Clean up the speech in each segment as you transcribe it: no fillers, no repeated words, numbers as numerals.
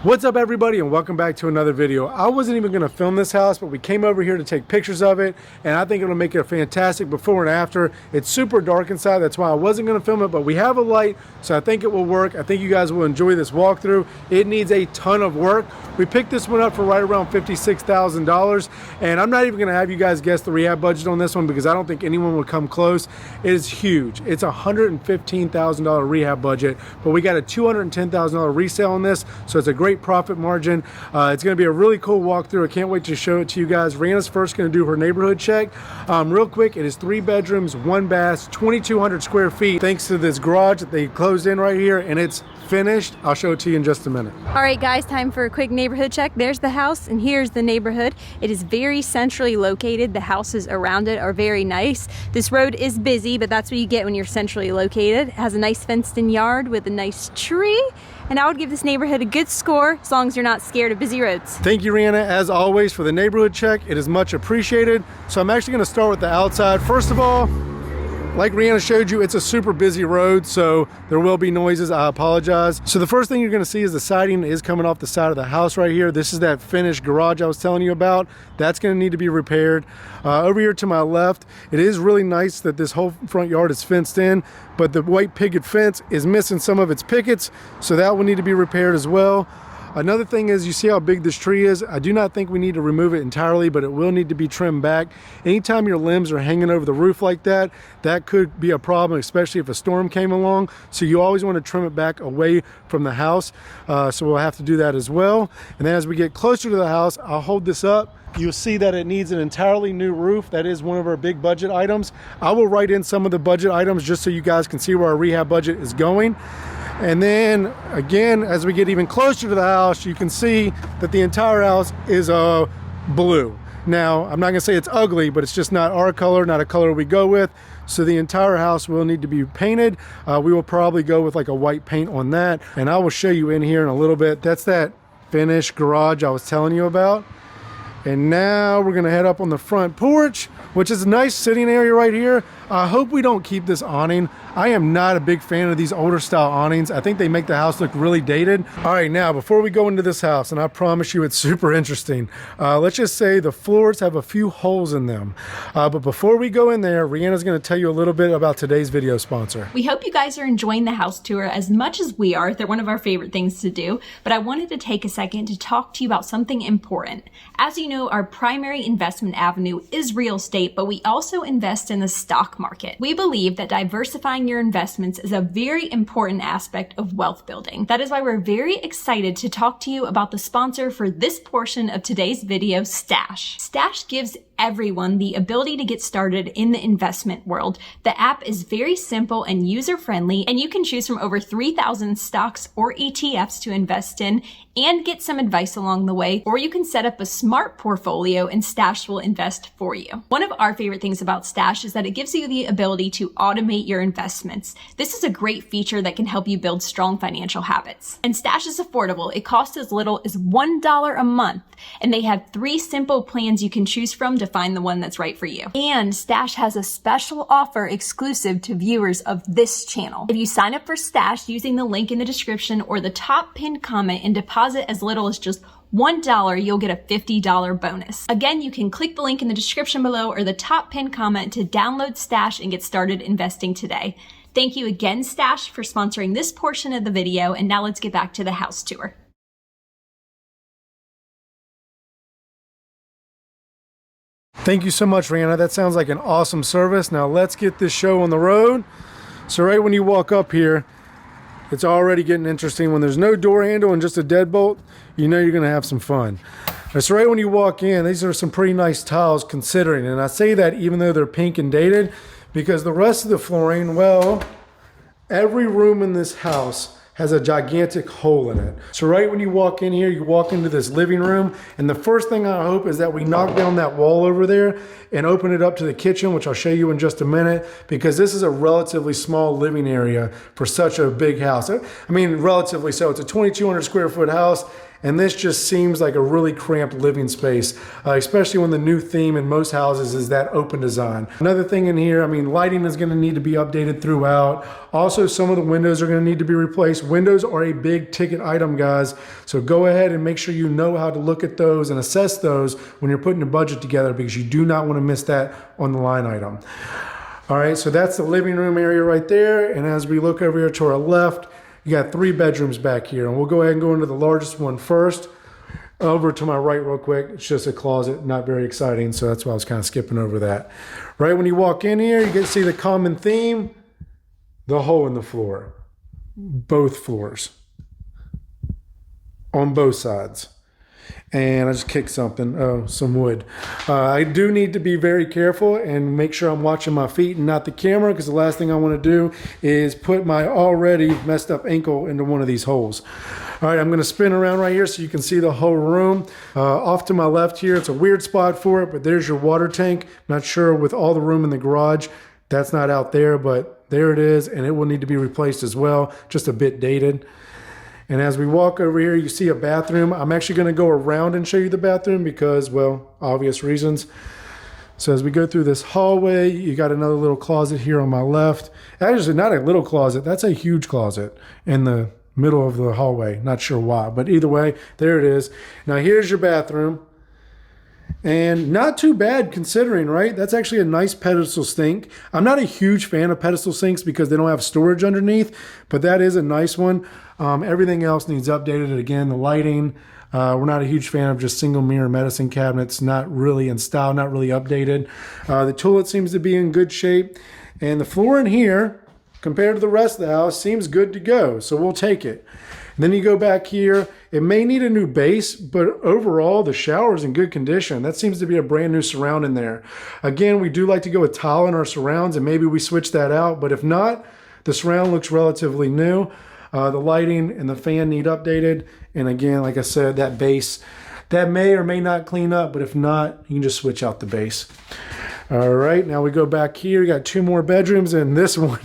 What's up everybody, and welcome back to another video. I wasn't even going to film this house, but we came over here to take pictures of it, and I think it'll make it a fantastic before and after. It's super dark inside, that's why I wasn't going to film it, but we have a light, so I think it will work. I think you guys will enjoy this walkthrough. It needs a ton of work. We picked this one up for right around $56,000, and I'm not even going to have you guys guess the rehab budget on this one because I don't think anyone would come close. It is huge. It's a $115,000 rehab budget, but we got a $210,000 resale on this, so it's a great profit margin. It's going to be a really cool walkthrough. I can't wait to show it to you guys. Rhianna's first going to do her neighborhood check. Real quick, it is 3 bedrooms, 1 bath, 2,200 square feet. Thanks to this garage that they closed in right here, and it's finished. I'll show it to you in just a minute. All right guys, time for a quick neighborhood check. There's the house and here's the neighborhood. It is very centrally located. The houses around it are very nice. This road is busy, but that's what you get when you're centrally located. It has a nice fenced in yard with a nice tree, and I would give this neighborhood a good score as long as you're not scared of busy roads. Thank you, Rhianna, as always, for the neighborhood check. It is much appreciated. So I'm actually going to start with the outside. First of all, like Rhianna showed you, it's a super busy road, so there will be noises. I apologize. So the first thing you're going to see is the siding is coming off the side of the house right here. This is that finished garage I was telling you about. That's going to need to be repaired. Over here to my left, it is really nice that this whole front yard is fenced in, but the white picket fence is missing some of its pickets, so that will need to be repaired as well. Another thing is, you see how big this tree is? I do not think we need to remove it entirely, but it will need to be trimmed back. Anytime your limbs are hanging over the roof like that, that could be a problem, especially if a storm came along. So you always want to trim it back away from the house. So we'll have to do that as well. And then as we get closer to the house, I'll hold this up. You'll see that it needs an entirely new roof. That is one of our big budget items. I will write in some of the budget items just so you guys can see where our rehab budget is going. And then again, as we get even closer to the house, you can see that the entire house is blue. Now, I'm not gonna say it's ugly, but it's just not our color, not a color we go with. So the entire house will need to be painted. We will probably go with like a white paint on that. And I will show you in here in a little bit. That's that finished garage I was telling you about. And now we're gonna head up on the front porch, which is a nice sitting area right here. I hope we don't keep this awning. I am not a big fan of these older style awnings. I think they make the house look really dated. All right, now before we go into this house, and I promise you it's super interesting, let's just say the floors have a few holes in them. But before we go in there, Rhianna's gonna tell you a little bit about today's video sponsor. We hope you guys are enjoying the house tour as much as we are. They're one of our favorite things to do, but I wanted to take a second to talk to you about something important. As you know, our primary investment avenue is real estate, but we also invest in the stock market. We believe that diversifying your investments is a very important aspect of wealth building. That is why we're very excited to talk to you about the sponsor for this portion of today's video, Stash. Stash gives everyone the ability to get started in the investment world. The app is very simple and user-friendly, and you can choose from over 3,000 stocks or ETFs to invest in and get some advice along the way, or you can set up a smart portfolio and Stash will invest for you. One of our favorite things about Stash is that it gives you the ability to automate your investments. This is a great feature that can help you build strong financial habits. And Stash is affordable. It costs as little as $1 a month, and they have 3 simple plans you can choose from to find the one that's right for you. And Stash has a special offer exclusive to viewers of this channel. If you sign up for Stash using the link in the description or the top pinned comment and deposit as little as just $1, you'll get a $50 bonus. Again, you can click the link in the description below or the top pinned comment to download Stash and get started investing today. Thank you again, Stash, for sponsoring this portion of the video, and now let's get back to the house tour. Thank you so much, Rhianna. That sounds like an awesome service. Now let's get this show on the road. So right when you walk up here, it's already getting interesting. When there's no door handle and just a deadbolt, you know you're gonna have some fun. So right when you walk in, these are some pretty nice tiles considering, and I say that even though they're pink and dated, because the rest of the flooring, well, every room in this house has a gigantic hole in it. So right when you walk in here, you walk into this living room, and the first thing I hope is that we knock down that wall over there and open it up to the kitchen, which I'll show you in just a minute, because this is a relatively small living area for such a big house. I mean, relatively so. It's a 2,200 square foot house, and this just seems like a really cramped living space, especially when the new theme in most houses is that open design. Another thing in here, I mean, lighting is gonna need to be updated throughout. Also, some of the windows are gonna need to be replaced. Windows are a big ticket item, guys. So go ahead and make sure you know how to look at those and assess those when you're putting a budget together, because you do not wanna miss that on the line item. All right, so that's the living room area right there. And as we look over here to our left, you got 3 bedrooms back here, and we'll go ahead and go into the largest one first. Over to my right real quick, it's just a closet, not very exciting, so that's why I was kind of skipping over that. Right when you walk in here, you can see the common theme, the hole in the floor. Both floors. On both sides. And I just kicked something, some wood. I do need to be very careful and make sure I'm watching my feet and not the camera, because the last thing I want to do is put my already messed up ankle into one of these holes. All right, I'm going to spin around right here so you can see the whole room. Off to my left here, it's a weird spot for it, but there's your water tank. Not sure with all the room in the garage, that's not out there, but there it is, and it will need to be replaced as well, just a bit dated. And as we walk over here, you see a bathroom. I'm actually going to go around and show you the bathroom because, well, obvious reasons. So as we go through this hallway, you got another little closet here on my left. Actually, not a little closet. That's a huge closet in the middle of the hallway. Not sure why, but either way, there it is. Now here's your bathroom. And not too bad considering, right? That's actually a nice pedestal sink. I'm not a huge fan of pedestal sinks because they don't have storage underneath, but that is a nice one. Everything else needs updated. And again, the lighting, we're not a huge fan of just single mirror medicine cabinets, not really in style, not really updated. The toilet seems to be in good shape. And the floor in here, compared to the rest of the house, seems good to go. So we'll take it. And then you go back here, it may need a new base, but overall the shower is in good condition. That seems to be a brand new surround in there. Again, we do like to go with tile in our surrounds, and maybe we switch that out, but if not, the surround looks relatively new. The lighting and the fan need updated. And again, like I said, that base, that may or may not clean up, but if not, you can just switch out the base. All right, now we go back here. We got 2 more bedrooms, and this one,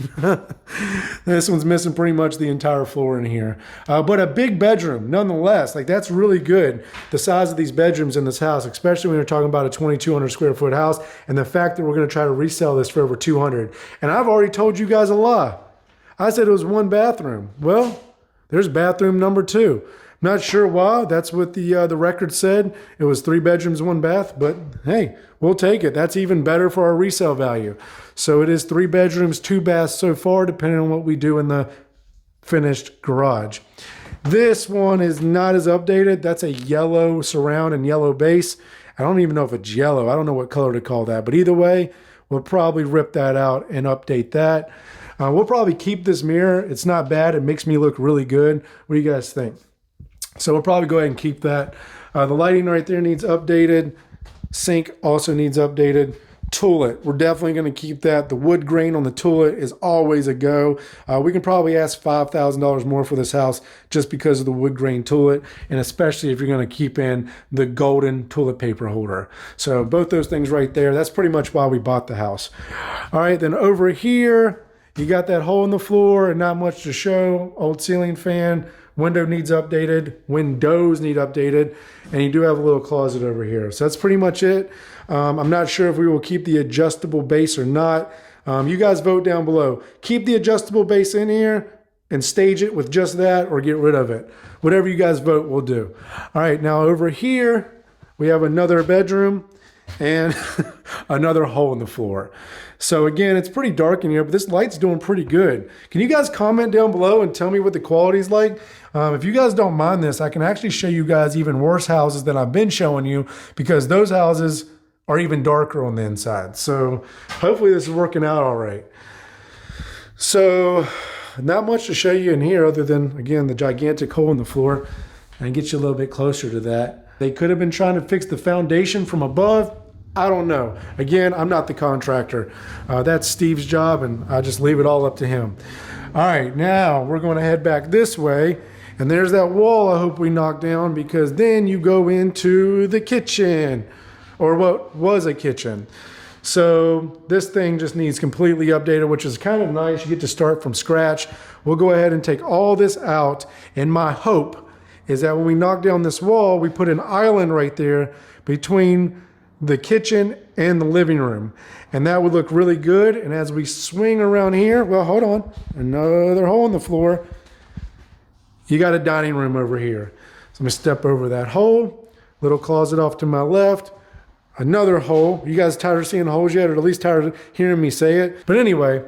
this one's missing pretty much the entire floor in here. But a big bedroom, nonetheless. Like, that's really good, the size of these bedrooms in this house, especially when you're talking about a 2,200 square foot house, and the fact that we're going to try to resell this for over 200. And I've already told you guys a lie. I said it was 1 bathroom. Well, there's bathroom number 2. Not sure why. That's what the record said. It was 3 bedrooms, 1 bath, but hey, we'll take it. That's even better for our resale value. So it is 3 bedrooms, 2 baths so far, depending on what we do in the finished garage. This one is not as updated. That's a yellow surround and yellow base. I don't even know if it's yellow. I don't know what color to call that, but either way, we'll probably rip that out and update that. We'll probably keep this mirror. It's not bad. It makes me look really good. What do you guys think? So we'll probably go ahead and keep that. The lighting right there needs updated. Sink also needs updated. Toilet, we're definitely going to keep that. The wood grain on the toilet is always a go. We can probably ask $5,000 more for this house just because of the wood grain toilet, and especially if you're going to keep in the golden toilet paper holder. So both those things right there, that's pretty much why we bought the house. All right, then over here, you got that hole in the floor and not much to show. Old ceiling fan. Window needs updated, windows need updated, and you do have a little closet over here. So that's pretty much it. I'm not sure if we will keep the adjustable base or not. You guys vote down below. Keep the adjustable base in here and stage it with just that, or get rid of it. Whatever you guys vote, we'll do. All right, now over here, we have another bedroom and another hole in the floor. So again, it's pretty dark in here, but this light's doing pretty good. Can you guys comment down below and tell me what the quality is like? If you guys don't mind this, I can actually show you guys even worse houses than I've been showing you, because those houses are even darker on the inside. So hopefully this is working out all right. So not much to show you in here other than, again, the gigantic hole in the floor, and get you a little bit closer to that. They could have been trying to fix the foundation from above. I don't know. Again, I'm not the contractor. That's Steve's job, and I just leave it all up to him. All right, now we're going to head back this way, and there's that wall I hope we knock down, because then you go into the kitchen, or what was a kitchen. So this thing just needs completely updated, which is kind of nice. You get to start from scratch. We'll go ahead and take all this out, and my hope is that when we knock down this wall, we put an island right there between the kitchen and the living room, and that would look really good. And as we swing around here, well, hold on, another hole in the floor, you got a dining room over here. So I'm gonna step over that hole, little closet off to my left, another hole. You guys tired of seeing holes yet, or at least tired of hearing me say it? But anyway,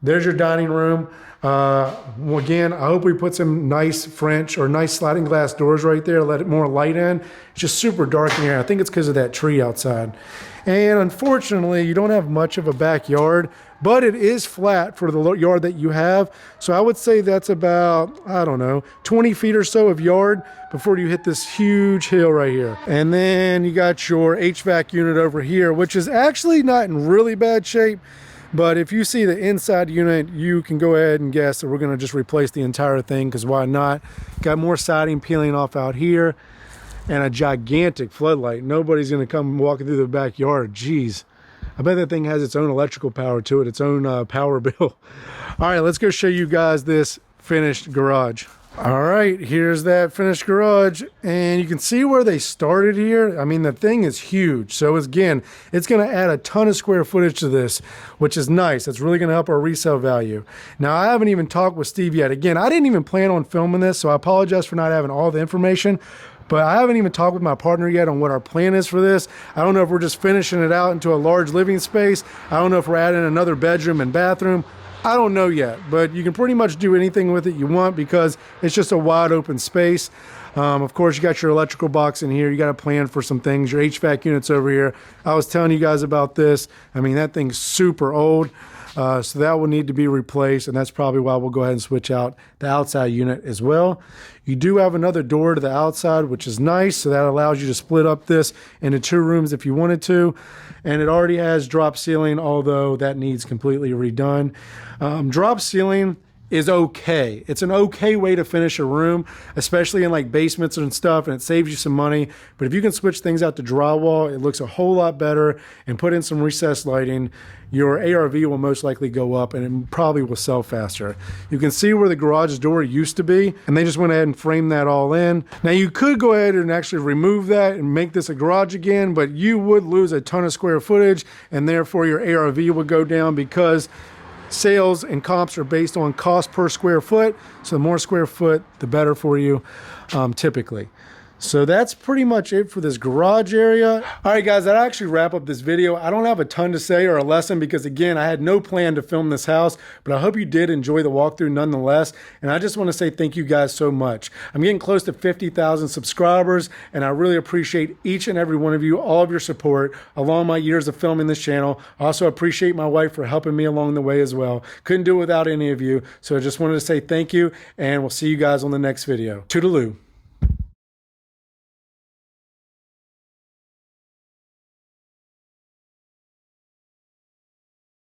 there's your dining room. Again, I hope we put some nice French or nice sliding glass doors right there, let it more light in. It's just super dark in here. I think it's because of that tree outside. And unfortunately, you don't have much of a backyard, but it is flat for the yard that you have. So I would say that's about, I don't know, 20 feet or so of yard before you hit this huge hill right here. And then you got your HVAC unit over here, which is actually not in really bad shape. But if you see the inside unit, you can go ahead and guess that we're going to just replace the entire thing, because why not? Got more siding peeling off out here and a gigantic floodlight. Nobody's going to come walking through the backyard. Jeez. I bet that thing has its own electrical power to it, its own power bill. All right, let's go show you guys this finished garage. All right, here's that finished garage, and you can see where they started here. I mean, the thing is huge. So again, it's going to add a ton of square footage to this, which is nice. That's really going to help our resale value. Now, I haven't even talked with Steve yet. Again, I didn't even plan on filming this, so I apologize for not having all the information. But I haven't even talked with my partner yet on what our plan is for this. I don't know if we're just finishing it out into a large living space. I don't know if we're adding another bedroom and bathroom. I don't know yet, but you can pretty much do anything with it you want because it's just a wide open space. Of course, you got your electrical box in here. You got a plan for some things. Your HVAC unit's over here. I was telling you guys about this. I mean, that thing's super old. So that will need to be replaced, and that's probably why we'll go ahead and switch out the outside unit as well. You do have another door to the outside, which is nice, so that allows you to split up this into 2 rooms if you wanted to. And it already has drop ceiling, although that needs completely redone. Drop ceiling is okay. It's an okay way to finish a room, especially in like basements and stuff, and it saves you some money. But if you can switch things out to drywall, it looks a whole lot better, and put in some recessed lighting, your ARV will most likely go up, and it probably will sell faster. You can see where the garage door used to be, and they just went ahead and framed that all in. Now you could go ahead and actually remove that and make this a garage again, but you would lose a ton of square footage, and therefore your ARV would go down, because sales and comps are based on cost per square foot. So the more square foot, the better for you, typically. So that's pretty much it for this garage area. All right, guys, that actually wrap up this video. I don't have a ton to say or a lesson because, again, I had no plan to film this house, but I hope you did enjoy the walkthrough nonetheless. And I just want to say thank you guys so much. I'm getting close to 50,000 subscribers, and I really appreciate each and every one of you, all of your support along my years of filming this channel. I also appreciate my wife for helping me along the way as well. Couldn't do it without any of you. So I just wanted to say thank you, and we'll see you guys on the next video. Toodaloo.